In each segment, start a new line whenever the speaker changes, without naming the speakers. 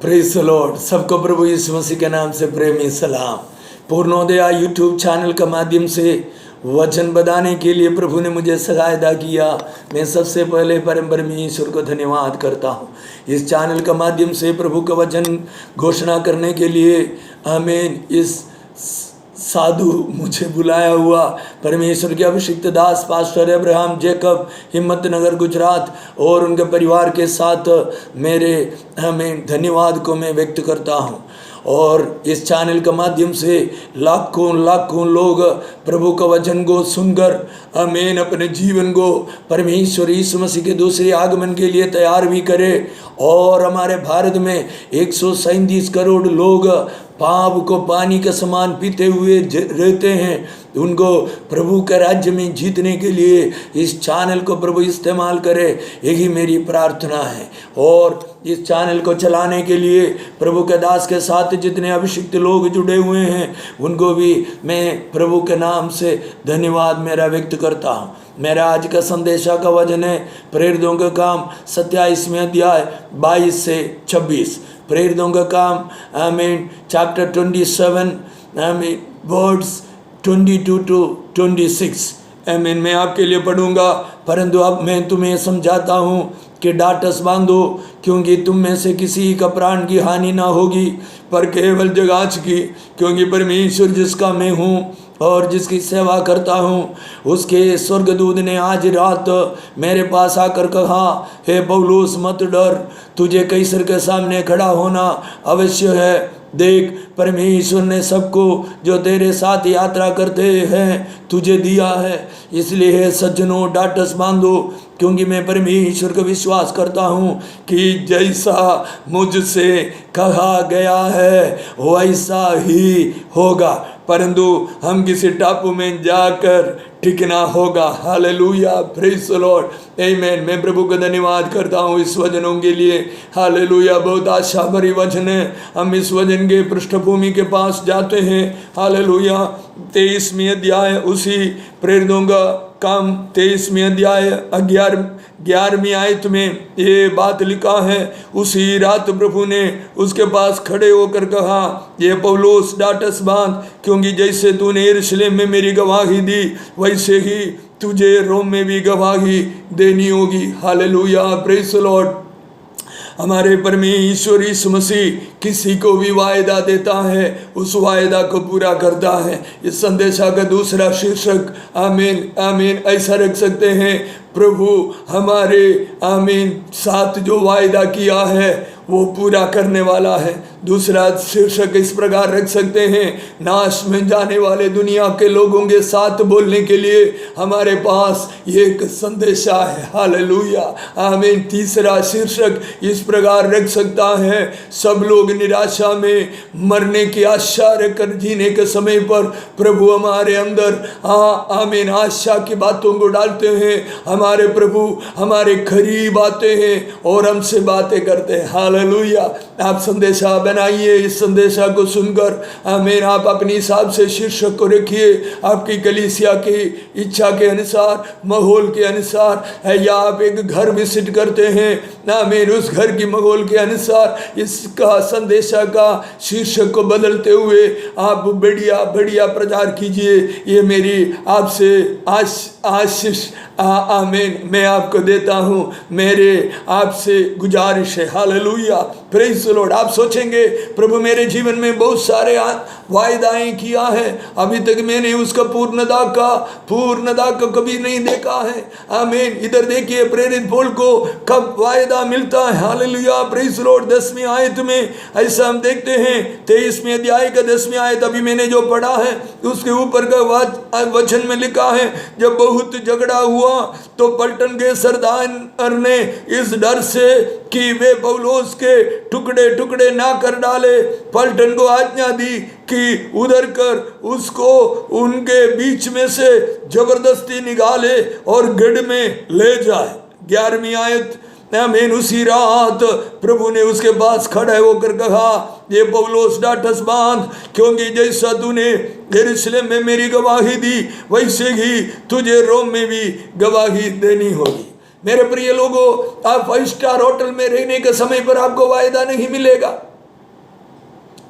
Praise the Lord. सबको प्रभु यीशु मसीह के नाम से प्रेमी सलाम। पूर्णोदया यूट्यूब चैनल के माध्यम से वचन बताने के लिए प्रभु ने मुझे सहायता किया। मैं सबसे पहले परम परमेश्वर को धन्यवाद करता हूँ। इस चैनल के माध्यम से प्रभु का वचन घोषणा करने के लिए आमीन इस साधु मुझे बुलाया हुआ परमेश्वर के अभिषिक्त दास pastor Abraham Jacob Himmatnagar Gujarat और उनके परिवार के साथ मेरे आमीन धन्यवाद को मैं व्यक्त करता हूँ। और इस चैनल के माध्यम से लाखों लाखों लोग प्रभु का वचन को सुनकर आमीन अपने जीवन को परमेश्वर यीशु मसीह के दूसरे आगमन के लिए तैयार भी करें। और हमारे भारत में 137 करोड़ लोग पाप को पानी के समान पीते हुए रहते हैं। उनको प्रभु के राज्य में जीतने के लिए इस चैनल को प्रभु इस्तेमाल करे, यही मेरी प्रार्थना है। और इस चैनल को चलाने के लिए प्रभु के दास के साथ जितने अभिषिक्त लोग जुड़े हुए हैं उनको भी मैं प्रभु के नाम से धन्यवाद मेरा व्यक्त करता हूँ। मेरा आज का संदेशा का वचन है प्रेरितों का काम 27वें अध्याय 22 से 26। प्रेरितों का काम आमीन चैप्टर 27 आमीन वर्ड्स 22 to 26 आमीन मैं आपके लिए पढ़ूंगा। परंतु अब मैं तुम्हें समझाता हूँ कि डाटस बांधो, क्योंकि तुम में से किसी का प्राण की हानि ना होगी, पर केवल जगाच की। क्योंकि परमेश्वर जिसका मैं हूँ और जिसकी सेवा करता हूँ, उसके स्वर्गदूत ने आज रात मेरे पास आकर कहा, हे पौलुस मत डर, तुझे कैसर के सामने खड़ा होना अवश्य है। देख, परमेश्वर ने सबको जो तेरे साथ यात्रा करते हैं तुझे दिया है। इसलिए हे सज्जनों डाटस बांधो, क्योंकि मैं परमेश्वर का विश्वास करता हूँ कि जैसा मुझसे कहा गया है वैसा ही होगा। परंतु हम किसी टापू में जाकर टिकना होगा। हालेलुया, प्रेज द लॉर्ड, आमीन। मैं प्रभु का धन्यवाद करता हूँ इस वचनों के लिए। हालेलुया, बहुत आशा भरी वचन है। हम इस वचन के पृष्ठभूमि के पास जाते हैं। हालेलुया, 23वें अध्याय उसी प्रेरितों का काम 23वें अध्याय 11वीं आयत में ये बात लिखा है। उसी रात प्रभु ने उसके पास खड़े होकर कहा, ये पौलुस डाटस बांध, क्योंकि जैसे तूने यरूशलेम में मेरी गवाही दी वैसे ही तुझे रोम में भी गवाही देनी होगी। Hallelujah, praise the Lord. हमारे परमेश्वर यीशु मसीह किसी को भी वायदा देता है उस वायदा को पूरा करता है। इस संदेशा का दूसरा शीर्षक आमीन आमीन ऐसा रख सकते हैं, प्रभु हमारे आमीन साथ जो वायदा किया है वो पूरा करने वाला है। दूसरा शीर्षक इस प्रकार रख सकते हैं, नाश में जाने वाले दुनिया के लोगों के साथ बोलने के लिए हमारे पास एक संदेशा है। हालेलुया, आमीन। तीसरा शीर्षक इस प्रकार रख सकता है, सब लोग निराशा में मरने की आशा रखकर जीने के समय पर प्रभु हमारे अंदर आमीन आशा की बातों को डालते हैं। हमारे प्रभु हमारे करीब आते हैं और हमसे बातें करते हैं। हालेलुया, आप संदेशा बनाइए। इस संदेशा को सुनकर आमीन आप अपने हिसाब से शीर्षक को रखिए, आपकी कलीसिया की इच्छा के अनुसार, माहौल के अनुसार, या आप एक घर विजिट करते हैं आमीन उस घर की माहौल के अनुसार इसका संदेशा का शीर्षक को बदलते हुए आप बढ़िया बढ़िया प्रचार कीजिए। ये मेरी आपसे आशीष आमीन मैं आपको देता हूँ, मेरे आपसे गुजारिश है। Hallelujah, praise the Lord. आप सोचेंगे प्रभु मेरे जीवन में बहुत सारे वायदाएं किया है, अभी तक मैंने उसका पूर्णता का कभी नहीं देखा है। आमीन। इधर देखिए प्रेरित पौल को कब वायदा मिलता है। Hallelujah, praise the Lord. 10वीं आयत में ऐसा हम देखते हैं, 23वें अध्याय का 10वीं आयत अभी मैंने जो पढ़ा है उसके ऊपर का वचन में लिखा है, जब बहुत झगड़ा हुआ तो पलटन के सरदार ने इस डर से कि वे पौलुस के टुकड़े टुकड़े ना कर डाले, पलटन को आज्ञा दी कि उधर कर उसको उनके बीच में से जबरदस्ती निकाले और गढ़ में ले जाए। 11वीं आयत आमीन। उसी रात प्रभु ने उसके पास खड़े होकर कहा, ये पौलुस डाटस बांध, क्योंकि जैसा तूने यरूशलेम में मेरी गवाही दी वैसे ही तुझे रोम में भी गवाही देनी होगी। मेरे प्रिय लोगों, आप 5 स्टार होटल में रहने के समय पर आपको वायदा नहीं मिलेगा।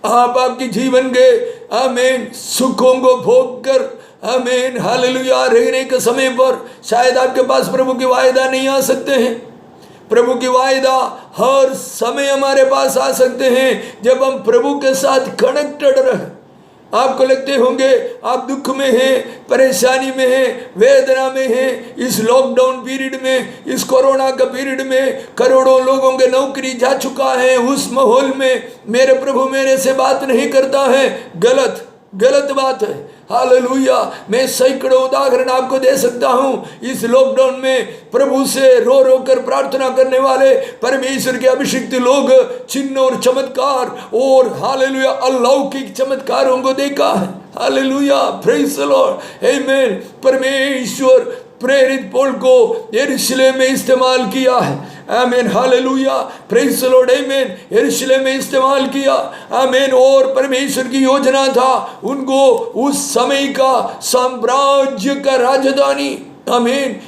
आप आपके जीवन के आमीन सुखों को भोग कर आमीन हालेलुया रहने के समय पर शायद आपके पास प्रभु के वायदा नहीं आ सकते हैं। प्रभु की वायदा हर समय हमारे पास आ सकते हैं जब हम प्रभु के साथ कनेक्टेड रहे। आपको लगते होंगे आप दुख में हैं, परेशानी में हैं, वेदना में हैं। इस लॉकडाउन पीरियड में, इस कोरोना का पीरियड में करोड़ों लोगों के नौकरी जा चुका है। उस माहौल में मेरे प्रभु मेरे से बात नहीं करता है, गलत बात है। हालेलुया। मैं सैकड़ों उदाहरण आपको दे सकता हूं। इस लॉकडाउन में प्रभु से रो रो कर प्रार्थना करने वाले परमेश्वर के अभिषिक्त लोग चिन्ह और चमत्कार और हालेलुया अलौकिक चमत्कारों को देखा है। हालेलुया, प्रेज़ द लॉर्ड, आमीन। परमेश्वर प्रेरित पौल को यरूशलेम में इस्तेमाल किया है। आमीन, हालेलुया, प्रेज़ द लॉर्ड, आमीन। यरूशलेम में इस्तेमाल किया, आमीन। और परमेश्वर की योजना था उनको उस समय का साम्राज्य का राजधानी, आमीन,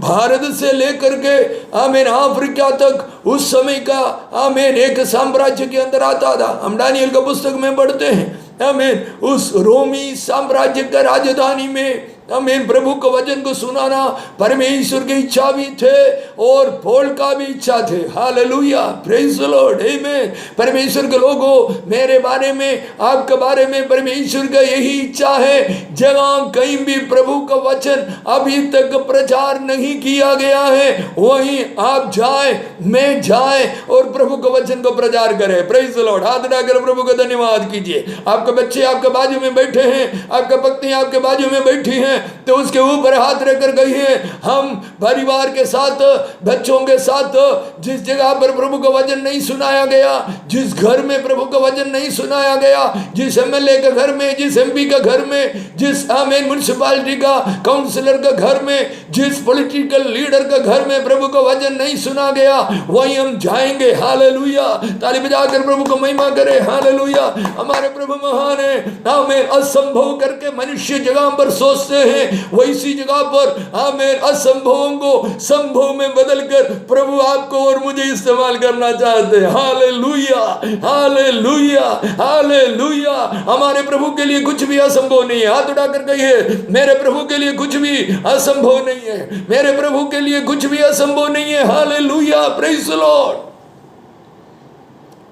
भारत से लेकर के आमीन अफ्रीका तक उस समय का आमीन एक साम्राज्य के अंदर आता था। हम दानियल का पुस्तक में पढ़ते हैं, आमीन, उस रोमी साम्राज्य का राजधानी में आमीन प्रभु के वचन को सुनाना परमेश्वर की इच्छा भी थे और पौल का भी इच्छा थे। हालेलुया, प्रेज़ द लॉर्ड, आमीन। परमेश्वर के लोगों, मेरे बारे में, आपके बारे में परमेश्वर का यही इच्छा है। जगह कहीं भी प्रभु का वचन अभी तक प्रचार नहीं किया गया है, वहीं आप जाए, मैं जाए और प्रभु के वचन को प्रचार करें। Praise the Lord. हाथ उठाकर प्रभु का धन्यवाद कीजिए। आपके बच्चे आपके बाजू में बैठे हैं, आपकी पत्नी आपके बाजू में बैठी हैं, तो उसके ऊपर हाथ रखकर कहिए, हम परिवार के साथ, बच्चों के साथ, जिस जगह पर प्रभु का वचन नहीं सुनाया गया, जिस घर में प्रभु का वचन नहीं सुनाया गया, जिस एमएलए के घर में, जिस एमपी के घर में, जिस आमीन म्युनिसिपैलिटी का काउंसलर के घर में, जिस पॉलिटिकल लीडर के घर में प्रभु का वचन नहीं सुना गया, वहीं हम जाएंगे। हालेलुया, ताली बजाकर प्रभु को महिमा करें। हालेलुया, हमारे प्रभु महान है। आमीन। असंभव करके मनुष्य जगह पर सोचते हैं, वैसी जगह पर आमीन असंभवों को संभव में बदलकर प्रभु आपको और मुझे इस्तेमाल करना चाहते हैं। Hallelujah, hallelujah, hallelujah. हमारे प्रभु के लिए कुछ भी असंभव नहीं है। हाथ उठाकर कहिए, मेरे प्रभु के लिए कुछ भी असंभव नहीं है, मेरे प्रभु के लिए कुछ भी असंभव नहीं है। Hallelujah, praise the Lord.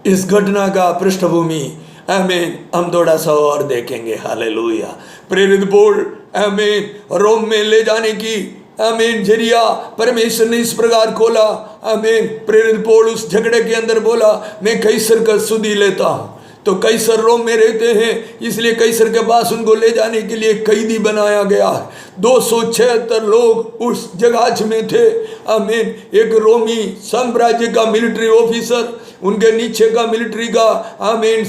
इस घटना का पृष्ठभूमि आमीन हम थोड़ा सा और देखेंगे। हालेलुया। प्रेरित पौल आमीन रोम में ले जाने की आमीन जरिया परमेश्वर ने इस प्रकार खोला। आमीन। प्रेरित पौल उस झगड़े के अंदर बोला, मैं कैसर का सुधी लेता हूँ। तो कैसर रोम में रहते हैं, इसलिए कैसर के पास उनको ले जाने के लिए कैदी बनाया गया है। 276 लोग उस जगह में थे। आमीन। एक रोमी साम्राज्य का मिलिट्री ऑफिसर, उनके नीचे का मिलिट्री का आमीन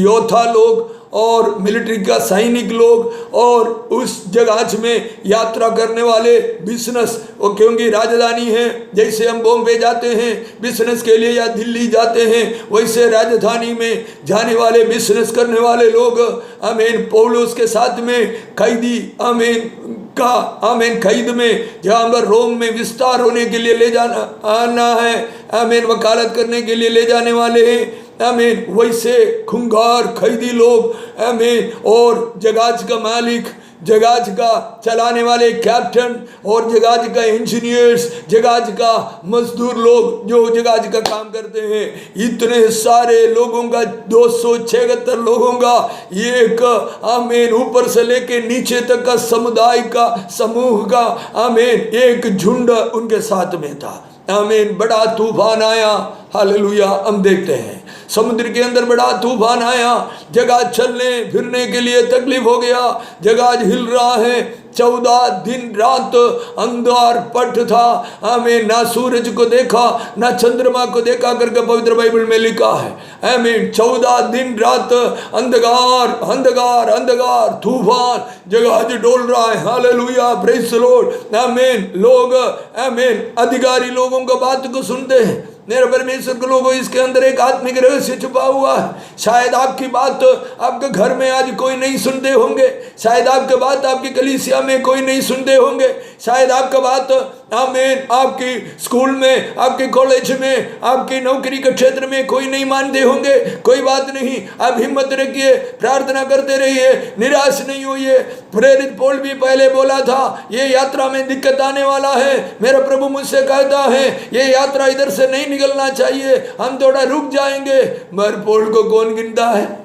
योद्धा लोग और मिलिट्री का सैनिक लोग और उस जगह में यात्रा करने वाले बिजनेस, वो क्योंकि राजधानी है, जैसे हम बॉम्बे जाते हैं बिजनेस के लिए या दिल्ली जाते हैं, वैसे राजधानी में जाने वाले बिजनेस करने वाले लोग आमीन पौलुस के साथ में कैदी आमीन का आमीन कैद में जहाँ पर रोम में विस्तार होने के लिए ले जाना आना है, आमीन वकालत करने के लिए ले जाने वाले हैं। आमीन। वैसे खुंगार कैदी लोग आमीन और जगाज का मालिक, जगाज का चलाने वाले कैप्टन और जगाज का इंजीनियर्स, जगाज का मजदूर लोग जो जगाज का काम करते हैं, इतने सारे लोगों का 276 लोगों का एक आमीन ऊपर से लेके नीचे तक का समुदाय का समूह का आमीन एक झुंड उनके साथ में था। आमीन। बड़ा तूफान आया। हालेलुया। हम देखते हैं समुद्र के अंदर बड़ा तूफान आया, जगह चलने फिरने के लिए तकलीफ हो गया, जगह हिल रहा है। 14 दिन रात अंधार पट था। आमीन। ना सूरज को देखा ना चंद्रमा को देखा करके पवित्र बाइबल में लिखा है। आमीन। 14 दिन रात अंधकार अंधकार अंधकार, तूफान, जगह डोल रहा है। Hallelujah, praise the Lord. आमीन। लोग आमीन अधिकारी लोगों का बात को सुनते हैं, मेरे परमेश्वर के लोगों, इसके अंदर एक आत्मिक रहस्य छुपा हुआ है। शायद आपकी बात आपके घर में आज कोई नहीं सुनते होंगे, शायद आपके बात आपकी कलीसिया में कोई नहीं सुनते होंगे, शायद आपका बात आमीन आपकी स्कूल में, आपके कॉलेज में, आपकी नौकरी के क्षेत्र में कोई नहीं मानते होंगे। कोई बात नहीं, आप हिम्मत रखिए, प्रार्थना करते रहिए, निराश नहीं होइए। प्रेरित पौल भी पहले बोला था, ये यात्रा में दिक्कत आने वाला है। मेरा प्रभु मुझसे कहता है ये यात्रा इधर से नहीं निकलना चाहिए, हम थोड़ा रुक जाएंगे। मगर पौल को कौन गिनता है?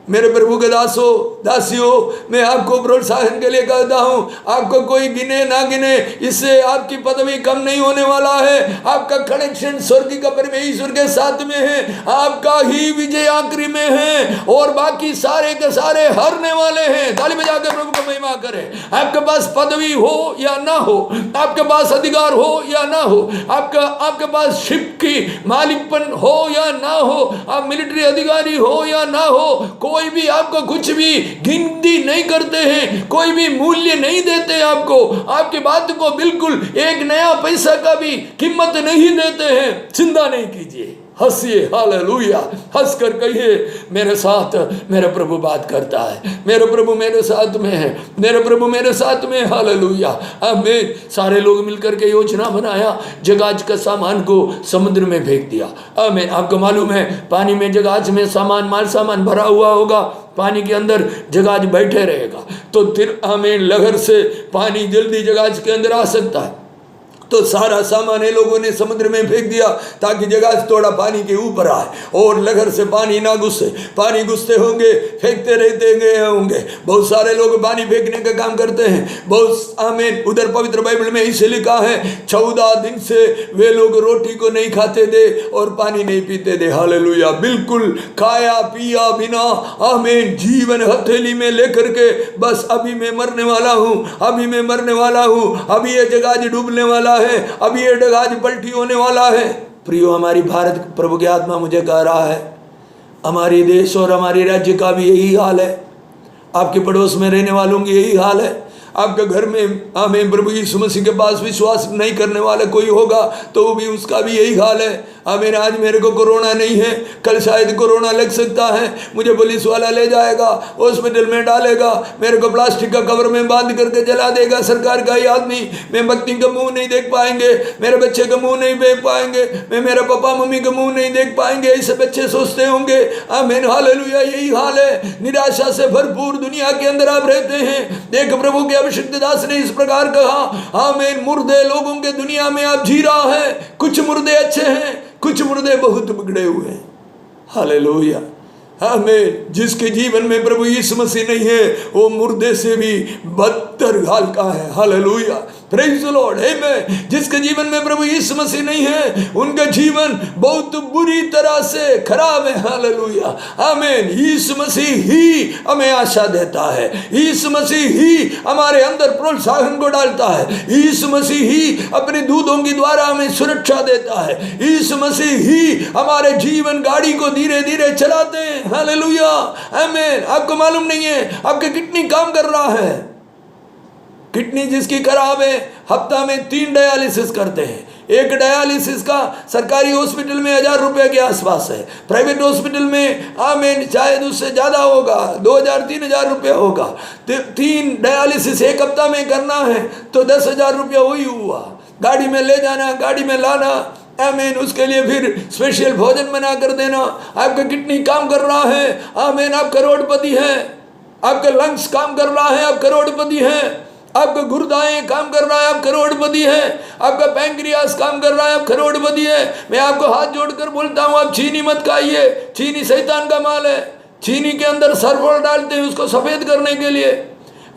मेरे प्रभु के दासियों, मैं आपको प्रोत्साहन के लिए कहता हूं, आपको कोई गिने ना गिने, इससे आपकी पदवी कम नहीं होने वाला है। आपका कनेक्शन स्वर्ग का परमेश्वर के साथ में है, आपका ही विजय आखिरी में है, और बाकी सारे के सारे हारने वाले हैं। ताली बजा के प्रभु को महिमा करें। आपके पास पदवी हो या ना हो, आपके पास अधिकार हो या ना हो, आपके पास शिप की मालिकपन हो या ना हो, आप मिलिट्री अधिकारी हो या ना हो, कोई भी आपको कुछ भी गिनती नहीं करते हैं, कोई भी मूल्य नहीं देते आपको, आपकी बात को बिल्कुल एक नया पैसा का भी कीमत नहीं देते हैं। चिंता नहीं कीजिए, हंसिए, हालेलुया, हंस कर कहिए मेरे साथ मेरा प्रभु बात करता है, मेरा प्रभु मेरे साथ में है, मेरा प्रभु मेरे साथ में है, हालेलुया, आमीन। सारे लोग मिलकर के योजना बनाया, जहाज का सामान को समुद्र में फेंक दिया। आमीन। आपको मालूम है पानी में जहाज में सामान, माल सामान भरा हुआ होगा, पानी के अंदर जहाज बैठे रहेगा तो फिर आमीन लहर से पानी जल्दी जहाज के अंदर आ सकता है। तो सारा सामान ये लोगों ने समुद्र में फेंक दिया ताकि जहाज थोड़ा पानी के ऊपर आए और लहर से पानी ना घुसे। पानी घुसते होंगे, फेंकते रहते होंगे। बहुत सारे लोग पानी फेंकने का काम करते हैं, बहुत आमीन। उधर पवित्र बाइबल में इसे लिखा है 14 दिन से वे लोग रोटी को नहीं खाते थे और पानी नहीं पीते थे। हालेलुया, बिल्कुल खाया पिया बिना, आमीन, जीवन हथेली में लेकर के बस अभी मैं मरने वाला हूँ, अभी मैं मरने वाला हूँ, अभी ये जहाज डूबने वाला है, अभी ये जहाज पलटी होने वाला है। प्रियो, हमारी भारत प्रभु की आत्मा मुझे कह रहा है, हमारे देश और हमारे राज्य का भी यही हाल है, आपके पड़ोस में रहने वालों की यही हाल है। आपके घर में आमीन प्रभु यीशु मसीह के पास विश्वास नहीं करने वाला कोई होगा तो भी उसका भी यही हाल है। आमीन। आज मेरे को कोरोना नहीं है, कल शायद कोरोना लग सकता है, मुझे पुलिस वाला ले जाएगा, हॉस्पिटल में डालेगा, मेरे को प्लास्टिक का कवर में बांध करके जला देगा सरकार का ही आदमी। मैं बत्ती का मुंह नहीं देख पाएंगे, मेरे बच्चे का मुंह नहीं देख पाएंगे, मैं मेरे पापा मम्मी का मुंह नहीं देख पाएंगे, ऐसे बच्चे सोचते होंगे। आमीन, हालेलुया, यही हाल है। निराशा से भरपूर दुनिया के अंदर आप रहते हैं। देख प्रभु के अभिषिक्त दास ने इस प्रकार कहा, आमीन, मुर्दे लोगों के दुनिया में आप जी रहा है। कुछ मुर्दे अच्छे हैं, कुछ मुर्दे बहुत बिगड़े हुए हैं। हालेलुया, आमीन। जिसके जीवन में प्रभु यीशु मसीह नहीं है वो मुर्दे से भी बदतर हाल का है। हालेलुया, प्रेज द लॉर्ड, आमीन। जिसके जीवन में प्रभु यीशु मसीह नहीं है उनका जीवन बहुत बुरी तरह से खराब है। हालेलुया, आमीन। यीशु मसीह ही हमें आशा देता है, यीशु मसीह ही हमारे अंदर प्रोत्साहन को डालता है, यीशु मसीह ही अपने दूतों के द्वारा हमें सुरक्षा देता है, यीशु मसीह ही हमारे जीवन गाड़ी को धीरे धीरे चलाते हैं। हालेलुया, आमीन। आपको मालूम नहीं है आपकी किडनी काम कर रहा है। किडनी जिसकी खराब है हफ्ता में 3 डायलिसिस करते हैं। एक डायलिसिस का सरकारी हॉस्पिटल में 1000 रुपये के आसपास है, प्राइवेट हॉस्पिटल में आमीन शायद उससे ज़्यादा होगा, 2000-3000 रुपये होगा। 3 डायलिसिस एक हफ्ता में करना है तो 10,000 रुपया वही हुआ। गाड़ी में ले जाना, गाड़ी में लाना, आमीन, उसके लिए फिर स्पेशल भोजन बना कर देना। आपका किडनी काम कर रहा है, आमीन, आप करोड़पति हैं। आपका लंग्स काम कर रहा है, आप करोड़पति हैं। आपका गुर्दाएं काम कर रहा है, आप करोड़पति हैं। आपका पैंक्रियास काम कर रहा है, आप करोड़पति हैं। मैं आपको हाथ जोड़कर बोलता हूँ, आप चीनी मत खाइए, चीनी शैतान का माल है। चीनी के अंदर सल्फर डालते हैं उसको सफ़ेद करने के लिए,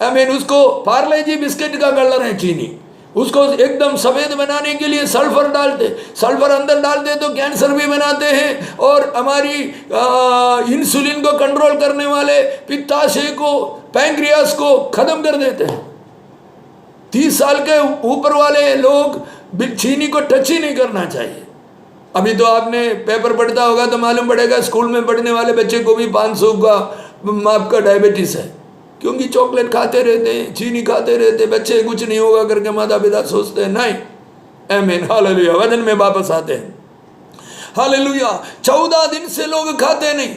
आमीन। उसको पार्ले जी बिस्किट का कलर है चीनी, उसको एकदम सफ़ेद बनाने के लिए सल्फर डालते, सल्फर अंदर डालते तो कैंसर भी बनाते हैं और हमारी इंसुलिन को कंट्रोल करने वाले पित्ताशय को, पैंक्रियास को ख़त्म कर देते हैं। 30 साल के ऊपर वाले लोग चीनी को टच ही नहीं करना चाहिए। अभी तो आपने पेपर पढ़ता होगा तो मालूम पड़ेगा, स्कूल में पढ़ने वाले बच्चे को भी 500 का माप का डायबिटीज़ है, क्योंकि चॉकलेट खाते रहते हैं, चीनी खाते रहते हैं। बच्चे कुछ नहीं होगा करके माता पिता सोचते हैं। नहीं, आमीन, हालेलुया। वचन में वापस आते हैं। हालेलुया। 14 दिन से लोग खाते नहीं,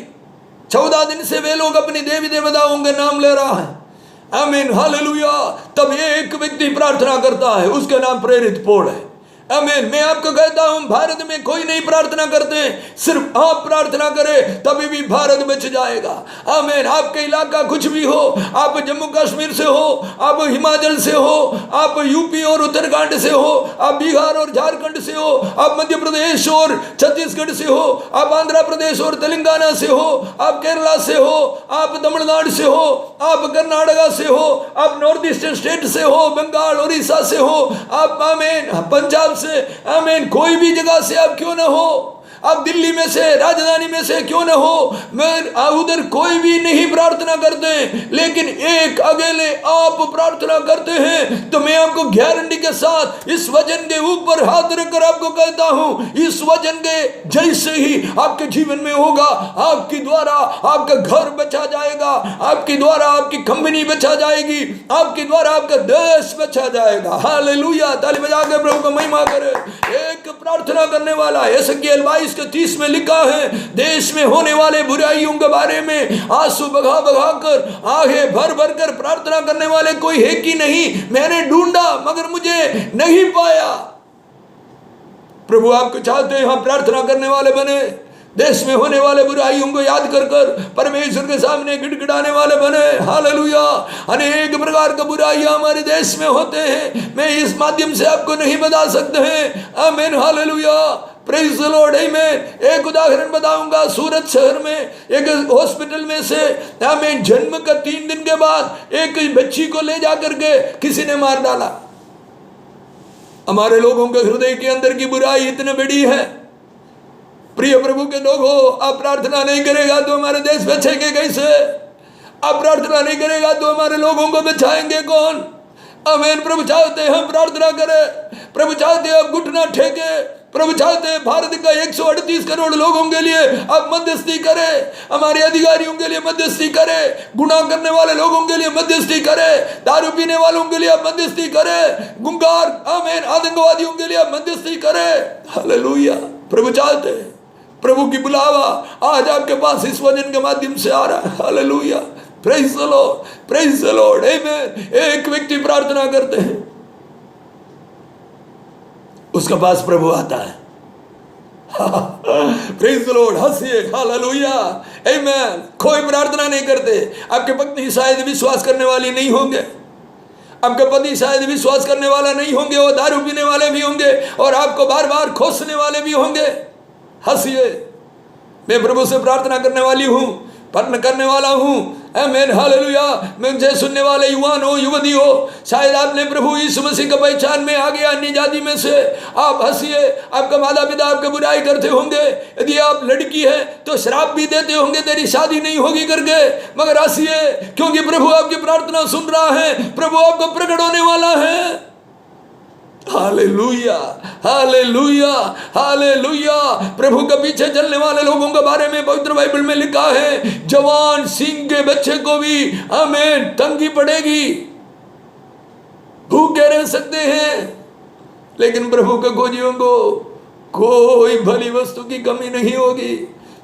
14 दिन से वे लोग अपनी देवी देवताओं के नाम ले रहा है। आमीन, हालेलुया। तब एक व्यक्ति प्रार्थना करता है, उसका नाम प्रेरित पौल है। आमीन। मैं आपको कहता हूं, भारत में कोई नहीं प्रार्थना करते, सिर्फ आप प्रार्थना करें तभी भी भारत बच जाएगा। आमीन। आपका इलाका कुछ भी हो, आप जम्मू कश्मीर से हो, आप हिमाचल से हो, आप यूपी और उत्तराखंड से हो, आप बिहार और झारखंड से हो, आप मध्य प्रदेश और छत्तीसगढ़ से हो, आप आंध्र प्रदेश और तेलंगाना से हो, आप केरला से हो, आप तमिलनाडु से हो, आप कर्नाटका से हो, आप नॉर्थ ईस्टर्न स्टेट से हो, बंगाल उड़ीसा से हो, आप आमीन पंजाब से, आमीन, कोई भी जगह से आप क्यों ना हो, आप दिल्ली में से, राजधानी में से क्यों ना हो, मैं उधर कोई भी नहीं प्रार्थना करते, लेकिन एक अकेले आप प्रार्थना करते हैं, तो मैं आपको गारंटी के साथ इस वचन के ऊपर हाथ रखकर आपको कहता हूं, इस वचन के जैसे ही आपके जीवन में होगा, आपके द्वारा आपका घर बचा जाएगा, आपके द्वारा आपकी कंपनी बचा जाएगी, आपके द्वारा आपका देश बचा जाएगा। हालेलुया। ताली बजा के प्रभु को महिमा करे। एक प्रार्थना करने वाला, यशायाह 22:30 में लिखा है, देश में होने वाले बुराइयों के बारे में आंसू बहा बहा कर, आहें भर भर कर प्रार्थना करने वाले कोई है कि नहीं। मैंने ढूंढा मगर मुझे नहीं पाया। प्रभु आपको चाहते हैं हम प्रार्थना करने वाले बने, देश में होने वाले बुराइयों को याद कर कर परमेश्वर के सामने गिड़गिड़ाने वाले बने। हालेलुया। अनेक प्रकार का बुराइयां हमारे देश में होते हैं, मैं इस माध्यम से आपको नहीं बता सकते हैं। आमीन, हालेलुया, प्रेज द लॉर्ड, आमीन। एक उदाहरण बताऊंगा। सूरत शहर में एक हॉस्पिटल में से, आमीन, जन्म का 3 दिन के बाद एक बच्ची को ले जाकर के किसी ने मार डाला। हमारे लोगों के हृदय के अंदर की बुराई इतनी बड़ी है। प्रिय प्रभु के लोगों, आप प्रार्थना नहीं करेगा तो हमारे देश बचेंगे कैसे? आप प्रार्थना नहीं करेगा तो हमारे लोगों को बचाएंगे कौन? आमीन। प्रभु चाहते हैं हम प्रार्थना करें, प्रभु चाहते हैं आप घुटना टेके, प्रभु चाहते हैं भारत का 138 करोड़ लोगों के लिए आप मध्यस्थी करें, हमारे अधिकारियों के लिए मध्यस्थी करें, गुनाह करने वाले लोगों के लिए मध्यस्थी करें, दारू पीने वालों के लिए आप मध्यस्थी करें, गुंगार, आमीन, आतंकवादियों के लिए आप मध्यस्थी करें। हालेलुया। प्रभु चाहते हैं, प्रभु की बुलावा आज आपके पास इस वचन के माध्यम से आ रहा है। Hallelujah. Praise the Lord, praise the Lord, आमीन। एक व्यक्ति प्रार्थना करते हैं, उसके पास प्रभु आता है। Praise the Lord, hallelujah. हालेलुया, आमीन। कोई प्रार्थना नहीं करते। आपके पत्नी शायद विश्वास करने वाली नहीं होंगे, आपके पति शायद विश्वास करने वाला नहीं होंगे, वो दारू पीने वाले भी होंगे और आपको बार बार खोसने वाले भी होंगे। हंसिए। मैं प्रभु से प्रार्थना करने वाली हूँ, प्रार्थना करने वाला हूँ। आमीन, हालेलुया। मुझे सुनने वाले युवान हो, युवती हो, शायद आपने प्रभु यीशु मसीह का पहचान में आ गया अन्य जाति में से। आप हंसिए। आपका माता पिता आपके बुराई करते होंगे, यदि आप लड़की है तो श्राप भी देते होंगे, तेरी शादी नहीं होगी करके, मगर हंसिए, क्योंकि प्रभु आपकी प्रार्थना सुन रहा है, प्रभु आपको प्रकट होने वाला है। Hallelujah, hallelujah, hallelujah. प्रभु के पीछे चलने वाले लोगों के बारे में पवित्र बाइबल में लिखा है, जवान सिंह के बच्चे को भी, आमीन, तंगी पड़ेगी, भूखे रह सकते हैं, लेकिन प्रभु के खोजियों को कोई भली वस्तु की कमी नहीं होगी।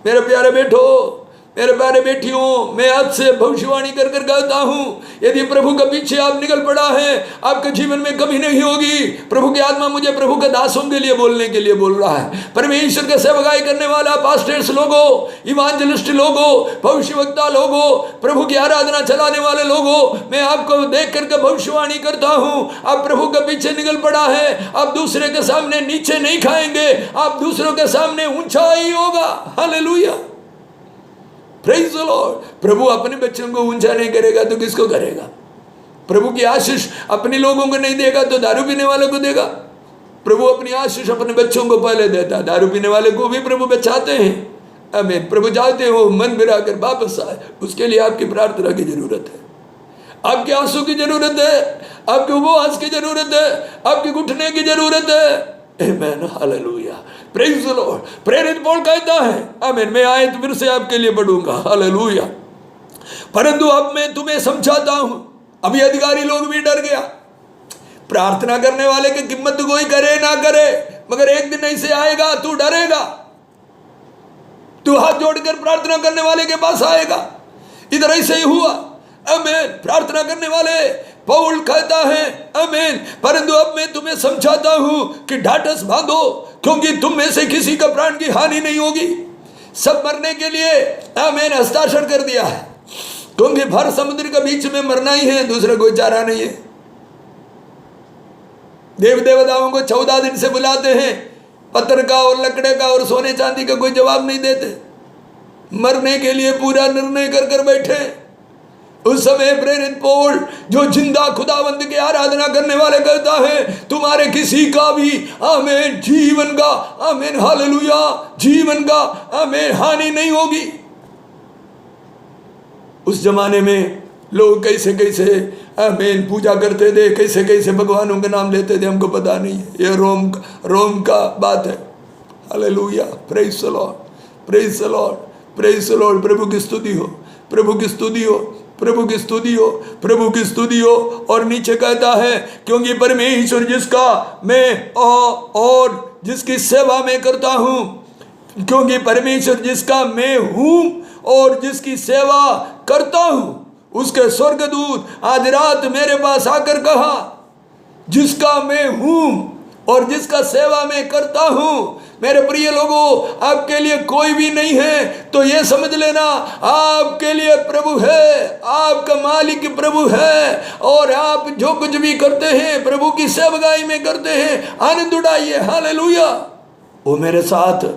मेरे प्यारे बेटो, मेरे प्यारे बेटियों, मैं आपसे भविष्यवाणी कर कर कहता हूं, यदि प्रभु के पीछे आप निकल पड़ा है, आपके जीवन में कमी नहीं होगी। प्रभु की आत्मा मुझे प्रभु के दासों के लिए बोलने के लिए बोल रहा है। परमेश्वर के सेवकाई करने वाला पास्टर्स लोगों, इवांजलिस्ट लोगों, भविष्यवक्ता लोगों, प्रभु की आराधना चलाने वाले लोगों, मैं आपको देख करके भविष्यवाणी करता हूं, आप प्रभु के पीछे निकल पड़ा है, आप दूसरे के सामने नीचे नहीं खाएंगे, आप दूसरों के सामने ऊंचा ही होगा। Hallelujah, praise the Lord. प्रभु अपने बच्चों को ऊंचा नहीं करेगा तो किसको करेगा? प्रभु की आशीष अपने लोगों को नहीं देगा तो दारू पीने वालों को देगा। प्रभु अपनी आशीष अपने बच्चों को पहले देता, दारू पीने वाले को भी प्रभु बचाते हैं। आमीन। प्रभु चाहते हो मन गिरा कर वापस आए, उसके लिए आपकी प्रार्थना की जरूरत है, आपके आंसू की जरूरत है, आपके उपवास की जरूरत है, आपके घुटने की जरूरत है। आमीन, हालेलुया, प्रेज द लॉर्ड। प्रेरित पौल कहता है, आमीन, मैं आयत फिर से आपके लिए पढ़ूंगा। हालेलुया। परंतु अब मैं तुम्हें समझाता हूं, अभी अधिकारी लोग भी डर गया। प्रार्थना करने वाले की कीमत कोई करे ना करे, मगर एक दिन ऐसे आएगा तू डरेगा। तू हाथ जोड़कर प्रार्थना करने वाले के पास आएगा। इधर ऐसे ही हुआ। आमीन। प्रार्थना करने वाले पौल कहता है आमीन, परंतु अब मैं तुम्हें समझाता हूं कि ढाढ़स बांधो, क्योंकि तुम में से किसी का प्राण की हानि नहीं होगी। सब मरने के लिए आमीन हस्ताक्षर कर दिया है, क्योंकि भर समुद्र के बीच में मरना ही है, दूसरा कोई चारा नहीं है। देव देवताओं को 14 दिन से बुलाते हैं, पत्थर का और लकड़े का और सोने चांदी का कोई जवाब नहीं देते, मरने के लिए पूरा निर्णय कर कर बैठे। उस समय प्रेरित पौल जो जिंदा खुदावंद की आराधना करने वाले कहता है, तुम्हारे किसी का भी आमीन जीवन का आमीन हालेलुया जीवन का आमीन हानि नहीं होगी। उस जमाने में लोग कैसे कैसे आमीन पूजा करते थे, कैसे कैसे भगवानों के नाम लेते थे, हमको पता नहीं है। ये रोम का बात है। Hallelujah, praise the Lord, praise the Lord, praise the Lord. प्रभु की स्तुति हो, प्रभु की स्तुति हो, प्रभु की स्तुति हो, प्रभु की स्तुति हो। और नीचे कहता है, क्योंकि परमेश्वर जिसका मैं और जिसकी सेवा में करता हूं, क्योंकि परमेश्वर जिसका मैं हूं और जिसकी सेवा करता हूं, उसके स्वर्गदूत आज रात मेरे पास आकर कहा, जिसका मैं हूं और जिसका सेवा मैं करता हूं। मेरे प्रिय लोगों, आपके लिए कोई भी नहीं है तो ये समझ लेना आपके लिए प्रभु है, आपका मालिक प्रभु है। और आप जो कुछ भी करते हैं प्रभु की सेवकाई में करते हैं, आनंद उड़ाइए। हालेलुया। वो मेरे साथ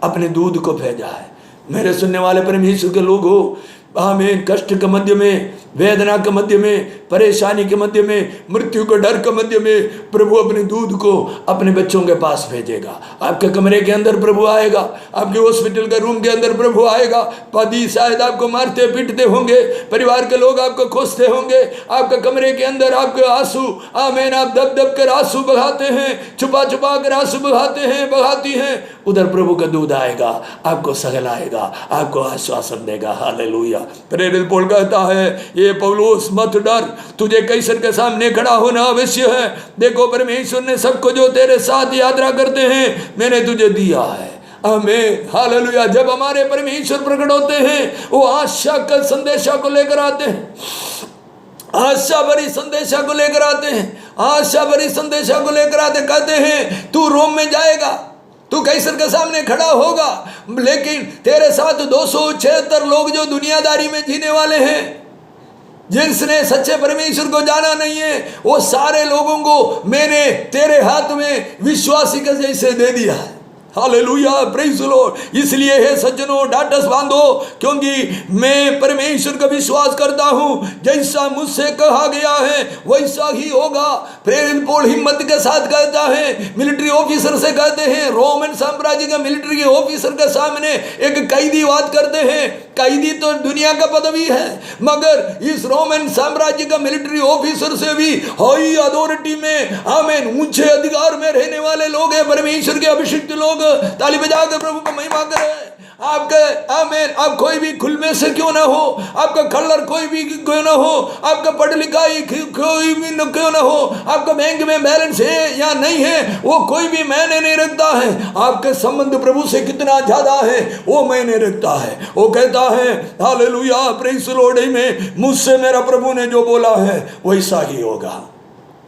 अपने दूध को भेजा है। मेरे सुनने वाले परमेश्वर के लोग हो, आमीन। कष्ट के मध्य में, वेदना के मध्य में, परेशानी के मध्य में, मृत्यु के डर के मध्य में प्रभु अपने दूध को अपने बच्चों के पास भेजेगा। आपके कमरे के अंदर प्रभु आएगा, आपके हॉस्पिटल के रूम के अंदर प्रभु आएगा। पति शायद आपको मारते पीटते होंगे, परिवार के लोग आपको खोजते होंगे, आपके कमरे के अंदर आपके आंसू आमीन आप दब दब कर आंसू बहाते हैं, छुपा छुपा कर आंसू बहाते हैं, बहाती हैं। उधर प्रभु का दूध आएगा, आपको सहलाएगा, आपको आश्वासन देगा। हालेलुया। प्रेरित पौल कहता है, ये पौलुस मत डर, तुझे कैसर के सामने खड़ा होना अवश्य है। देखो परमेश्वर ने सबको जो तेरे साथ यात्रा करते हैं मैंने तुझे दिया है। आमीन हालेलुया। जब हमारे परमेश्वर प्रकट होते हैं वो आशा का संदेशा को लेकर आते हैं, आशा भरी संदेशा को लेकर आते हैं, आशा भरी संदेशा को लेकर आते। कहते हैं तू रोम में जाएगा, तू कैसर के सामने खड़ा होगा, लेकिन तेरे साथ 276 लोग जो दुनियादारी में जीने वाले हैं, जिसने सच्चे परमेश्वर को जाना नहीं है, वो सारे लोगों को मैंने तेरे हाथ में विश्वासी के जैसे दे दिया है। Hallelujah, praise the Lord. इसलिए हे सज्जनों ढाढ़स बांधो, क्योंकि मैं परमेश्वर का विश्वास करता हूं, जैसा मुझसे कहा गया है वैसा ही होगा। प्रेरित पौल हिम्मत के साथ कहता है, मिलिट्री ऑफिसर से कहते हैं, रोमन साम्राज्य के मिलिट्री के ऑफिसर के सामने एक कैदी बात करते हैं। कैदी तो दुनिया का पदवी है, मगर इस रोमन साम्राज्य का मिलिट्री ऑफिसर से भी हाई अथॉरिटी में आमीन ऊंचे अधिकार में रहने वाले लोग हैं, परमेश्वर के अभिषिक्त लोग। ताली बजा कर प्रभु को महिमा करें। आपका आमीन, आप कोई भी खुल में से क्यों ना हो, आपका कलर कोई भी क्यों ना हो, आपका पढ़ लिखाई कोई भी क्यों ना हो, आपका बैंक में बैलेंस है या नहीं है, वो कोई भी मायने नहीं रखता है। आपके संबंध प्रभु से कितना ज्यादा है वो मायने रखता है। वो कहता है हालेलुया, प्रेज़ द लॉर्ड, में मुझसे मेरा प्रभु ने जो बोला है वैसा ही होगा।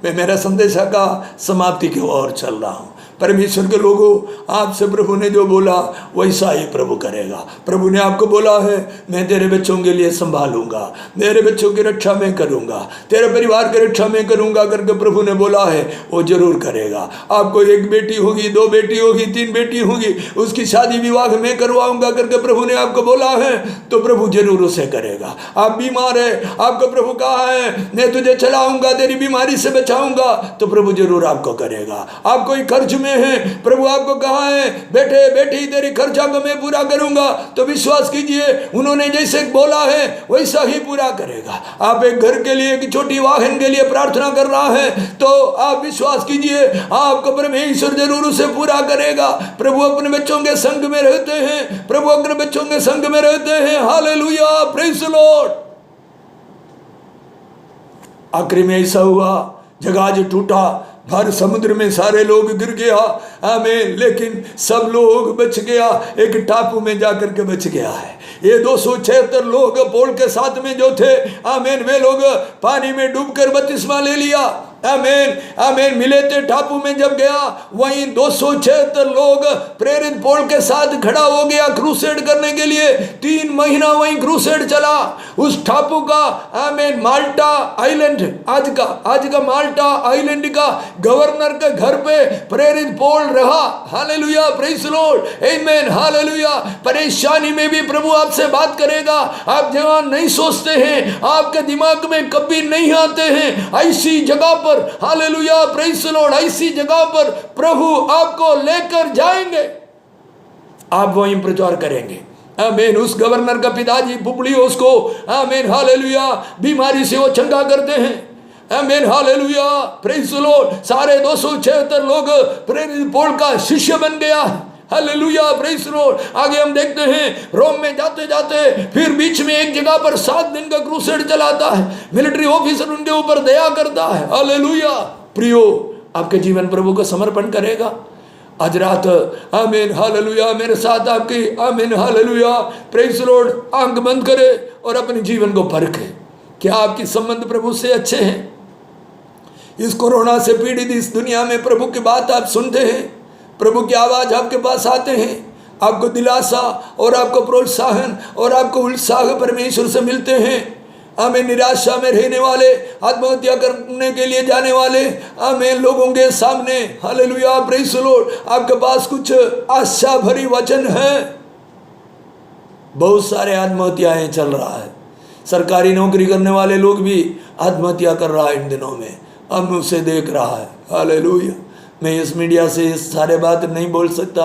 मैं मेरा संदेशा का समाप्ति की ओर चल रहा हूँ। परमेश्वर के लोगों, आपसे प्रभु ने जो बोला वैसा ही प्रभु करेगा। प्रभु ने आपको बोला है, मैं तेरे बच्चों के लिए संभालूंगा, मेरे बच्चों की रक्षा में करूंगा, तेरे परिवार की रक्षा में करूंगा करके प्रभु ने बोला है, वो जरूर करेगा। आपको एक बेटी होगी, 2 बेटी होगी, 3 बेटी होगी, उसकी शादी विवाह में करवाऊंगा करके प्रभु ने आपको बोला है, तो प्रभु जरूर उसे करेगा। आप बीमार है, आपको प्रभु कहा है मैं तुझे चलाऊंगा, तेरी बीमारी से बचाऊंगा, तो प्रभु जरूर आपको करेगा। आप कोई खर्च में है, प्रभु आपको कहा है बेटे बेटी तेरी खर्चा को मैं पूरा करूंगा, तो विश्वास कीजिए उन्होंने जैसे बोला है वैसा ही पूरा करेगा। आप एक घर के लिए, एक छोटी वाहन के लिए प्रार्थना कर रहा है, तो आप विश्वास कीजिए आपको परमेश्वर जरूर उसे पूरा करेगा। प्रभु अपने बच्चों के संग में रहते हैं, प्रभु अपने बच्चों के संग में रहते हैं। Hallelujah, praise the Lord. आखिरी में ऐसा हुआ, जहाज टूटा, भर समुद्र में सारे लोग गिर गया, आमीन, लेकिन सब लोग बच गया, एक टापू में जाकर के बच गया है। ये 276 लोग पोल के साथ में जो थे, आमीन, वे लोग पानी में डूबकर बपतिस्मा ले लिया। आमीन, आमीन। मिलेते टापू में जब गया, वहीं 276 लोग प्रेरित पौल के साथ खड़ा हो गया क्रूसेड करने के लिए। 3 महीना वहीं क्रूसेड चला। उस टापू का, आमीन, माल्टा आइलैंड, आज का माल्टा आइलैंड का गवर्नर के घर पे प्रेरित पौल रहा। हालेलुया, प्रेज़ द लॉर्ड, आमीन, हालेलुया। परेशानी में भी प्रभु आपसे बात करेगा। आप जहां नहीं सोचते हैं, आपके दिमाग में कभी नहीं आते हैं, ऐसी जगह पर, हालेलुया, प्रेज़ द लॉर्ड, ऐसी जगह पर प्रभु आपको लेकर जाएंगे। आप वहीं प्रचार करेंगे। आमीन। उस गवर्नर का पिताजी पुबलियोस को, आमीन, हालेलुया, बीमारी से वो चंगा करते हैं। आमीन, हालेलुया, प्रेज़ द लॉर्ड। सारे 276 लोग प्रेरित पौल का शिष्य बन गया। Hallelujah, praise the Lord. आगे हम देखते हैं, रोम में जाते जाते फिर बीच में एक जगह पर 7 दिन का क्रूसेड चलाता है। मिलिट्री ऑफिसर उनके ऊपर दया करता है। हालेलुया। प्रियो, आपके जीवन प्रभु को समर्पण करेगा आज रात? आमीन, हालेलुया। मेरे साथ आपकी, आमीन, हालेलुया, प्रेज़ द लॉर्ड, आंख बंद करे और अपने जीवन को परखे। क्या आपकी संबंध प्रभु से अच्छे हैं? इस कोरोना से पीड़ित इस दुनिया में प्रभु की बात आप सुनते हैं? प्रभु की आवाज आपके पास आते हैं? आपको दिलासा और आपको प्रोत्साहन और आपको उत्साह परमेश्वर से मिलते हैं? आमीन। निराशा में रहने वाले, आत्महत्या करने के लिए जाने वाले, आमीन, लोगों के सामने, हालेलुया, प्रेज़ द लॉर्ड, आपके पास कुछ आशा भरी वचन है। बहुत सारे आत्महत्याएं चल रहा है। सरकारी नौकरी करने वाले लोग भी आत्महत्या कर रहा है इन दिनों में, हम उसे देख रहा है। हालेलुया। मैं इस मीडिया से इस सारे बात नहीं बोल सकता।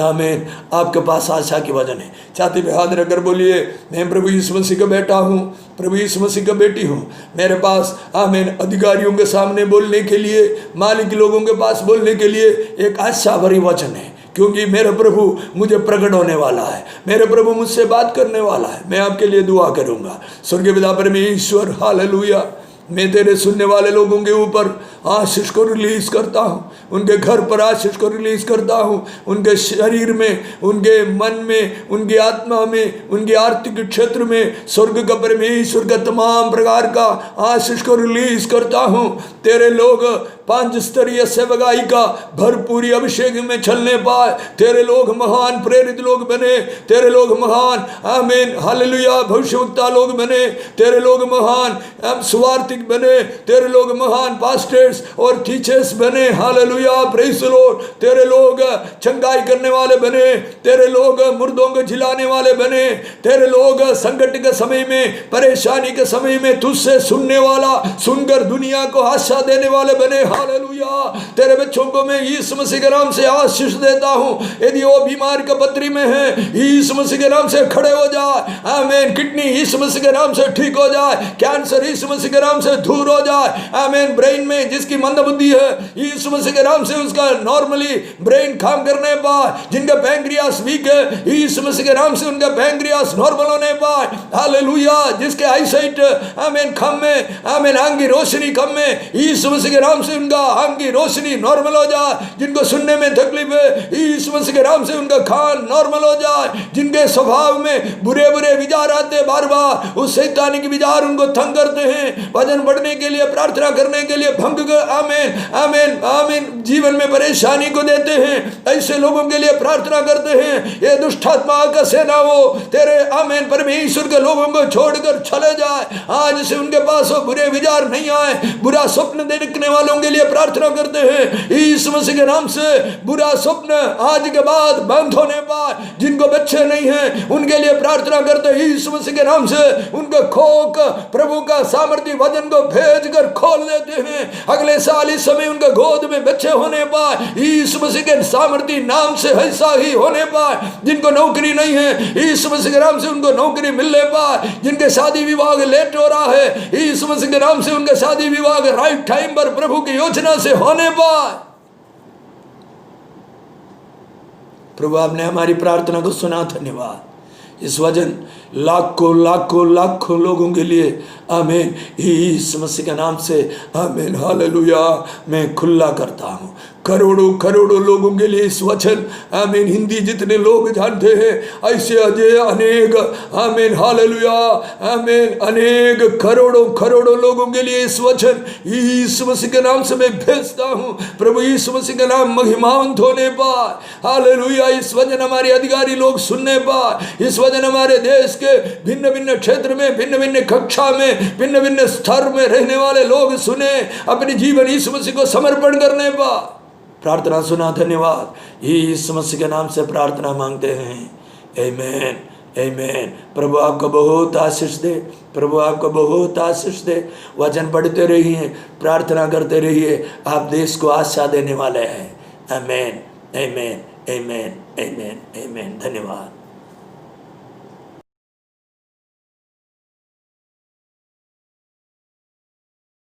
आमीन। आपके पास आशा की वजन है। छाती पे हाथ रखकर बोलिए, मैं प्रभु यीशु मसीह का बेटा हूँ, प्रभु यीशु मसीह का बेटी हूँ। मेरे पास, आमीन, अधिकारियों के सामने बोलने के लिए, मालिक लोगों के पास बोलने के लिए एक आशा भरी वचन है, क्योंकि मेरे प्रभु मुझे प्रकट होने वाला है, मेरे प्रभु मुझसे बात करने वाला है। मैं आपके लिए दुआ करूँगा। स्वर्गीय पिता परमेश्वर, हालेलुया, मैं तेरे सुनने वाले लोगों के ऊपर आशीष को रिलीज करता हूँ, उनके घर पर आशीष को रिलीज करता हूँ, उनके शरीर में, उनके मन में, उनकी आत्मा में, उनके आर्थिक क्षेत्र में स्वर्ग का परमेश्वर का तमाम प्रकार का आशीष को रिलीज करता हूँ। तेरे लोग 5 स्तरीय सेवकाई का भरपूरी अभिषेक में चलने पाए। तेरे लोग महान प्रेरित लोग बने, तेरे लोग महान, आमीन, हालेलुया, भविष्यवक्ता लोग बने, तेरे लोग महान सुवार्थिक बने, तेरे लोग महान पास्टर्स और टीचर्स बने। Hallelujah, praise the Lord. तेरे लोग चंगाई करने वाले बने, तेरे लोग मुर्दों को जिलाने वाले बने, तेरे लोग संकट के समय में, परेशानी के समय में तुझसे सुनने वाला, सुनकर दुनिया को आशा देने वाले बने। हालेलुया। तेरे बच्चों को मैं यीशु मसीह के नाम से आशीष देता हूँ। यदि वो बीमार का पत्री में है, यीशु मसीह के नाम से खड़े हो जाए। आमीन। किडनी यीशु मसीह के नाम से ठीक हो जाए। कैंसर यीशु मसीह के नाम से दूर हो जाए। आमीन। ब्रेन में जिसकी मंदबुद्धि है, यीशु मसीह के नाम से उसका नॉर्मली ब्रेन काम करने पाए। जिनका पैंक्रियास वीक है, यीशु मसीह के नाम से उनका पैंक्रियास नॉर्मल होने पाए। हालेलुया। जिसके आईसाइट, आमीन, कम में, आमीन, आंख की रोशनी कम में, यीशु मसीह के नाम से उनका आंख की रोशनी नॉर्मल हो जाए। जिनको सुनने में तकलीफ है, यीशु मसीह के नाम से उनका कान नॉर्मल हो जाए। जिनके स्वभाव में बुरे बुरे विचार आते बार बार, उस शैतानिक विचार उनको तंग करते हैं, वजन बढ़ने के लिए, प्रार्थना करने के लिए भंग कर, आमीन, आमीन, आमीन, जीवन में परेशानी को देते हैं, ऐसे लोगों के लिए प्रार्थना करते हैं। ये दुष्ट आत्मा का सेना हो तेरे, आमीन, परमेश्वर के लोगों को छोड़कर चले जाए। आज से उनके पास वो बुरे विचार नहीं आए। बुरा स्वप्न देखने वालों के लिए प्रार्थना करते हैं, यीशु मसीह के नाम से बुरा स्वप्न आज के बाद बंद होने पाए। जिनको बच्चे नहीं हैं, उनके लिए प्रार्थना करते हैं, यीशु मसीह के नाम से उनके खोक प्रभु का सामर्थ्य वचन को भेज कर खोल देते हैं। अगले साल इस समय उनके गोद में बच्चे होने पाए, यीशु मसीह के सामर्थ्य नाम से ऐसा ही होने पाए। जिनको नौकरी नहीं है, यीशु मसीह के नाम से उनको नौकरी मिलने पाए। जिनके शादी विवाह लेट हो रहा है, यीशु मसीह के नाम से उनके शादी विवाह राइट टाइम पर प्रभु की योजना से होने पाए। प्रभु, आपने हमारी प्रार्थना को सुना, धन्यवाद। इस वचन लाखों लाखों लाखों लोगों के लिए आमीन यीशु मसीह के नाम से आमीन हालेलुया मैं खुला करता हूँ। करोड़ों करोड़ों लोगों के लिए इस वचन आमीन हिंदी जितने लोग जानते हैं ऐसे अजय अनेक आमीन हालेलुया आमीन अनेक करोड़ों करोड़ों लोगों के लिए इस वचन यीशु मसीह के नाम से मैं भेजता हूँ। प्रभु यीशु मसीह का नाम महिमावंत होने पाए हालेलुया। इस वचन हमारे अधिकारी लोग सुनने पाए, इस वचन हमारे देश के भिन्न भिन्न क्षेत्र में भिन्न भिन्न कक्षा में भिन्न भिन्न स्तर में रहने वाले लोग सुने, अपने जीवन यीशु मसीह को समर्पण करने पाए। प्रार्थना सुना, धन्यवाद। यीशु मसीह के नाम से प्रार्थना मांगते हैं, आमीन आमीन। प्रभु आपको बहुत आशीष दे, प्रभु आपको बहुत आशीष दे। वचन पढ़ते रहिए, प्रार्थना करते रहिए, आप देश को आशा देने वाले हैं। आमीन आमीन आमीन आमीन आमीन। धन्यवाद।